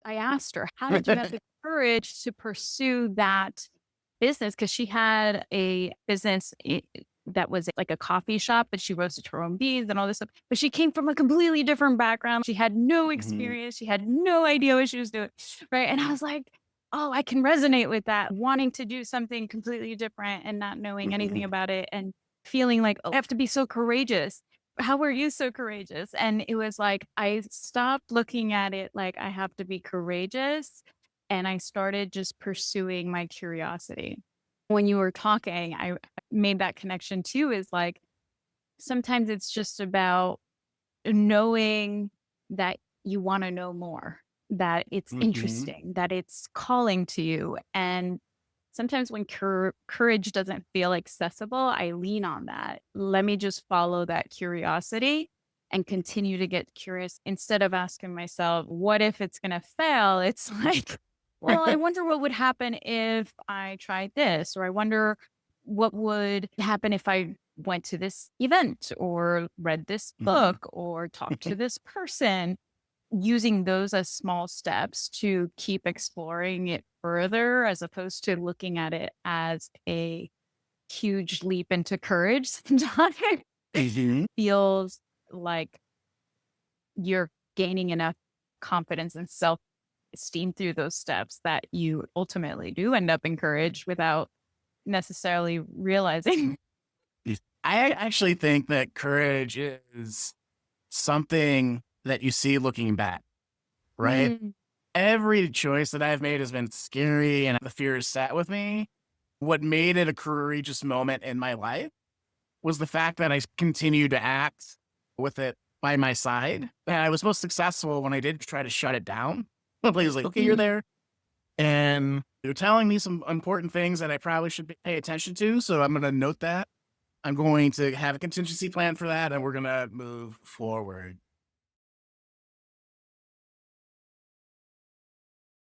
I asked her, how did you have the courage to pursue that business? Because she had a business that was like a coffee shop, but she roasted her own beans and all this stuff. But she came from a completely different background. She had no Mhm. experience. She had no idea what she was doing. Right. And I was like, oh, I can resonate with that, wanting to do something completely different and not knowing anything Mhm. about it and feeling like, oh, I have to be so courageous. How were you so courageous? And it was like, I stopped looking at it like I have to be courageous. And I started just pursuing my curiosity. When you were talking, I made that connection too, is like sometimes it's just about knowing that you want to know more, that it's Mhm. interesting, that it's calling to you. And sometimes when courage doesn't feel accessible, I lean on that. Let me just follow that curiosity and continue to get curious instead of asking myself, what if it's going to fail? It's like, well, I wonder what would happen if I tried this, or I wonder what would happen if I went to this event or read this Mhm. book or talked to this person, using those as small steps to keep exploring it further as opposed to looking at it as a huge leap into courage. Sometimes Mhm. feels like you're gaining enough confidence and self esteem through those steps that you ultimately do end up encouraged without necessarily realizing. I actually think that courage is something that you see looking back, right? Mm, Every choice that I've made has been scary and the fear has sat with me. What made it a courageous moment in my life was the fact that I continued to act with it by my side. And I was most successful when I did try to shut it down. Somebody was like, okay, you're mm. there. And you're telling me some important things that I probably should pay attention to. So I'm going to note that. I'm going to have a contingency plan for that and we're going to move forward.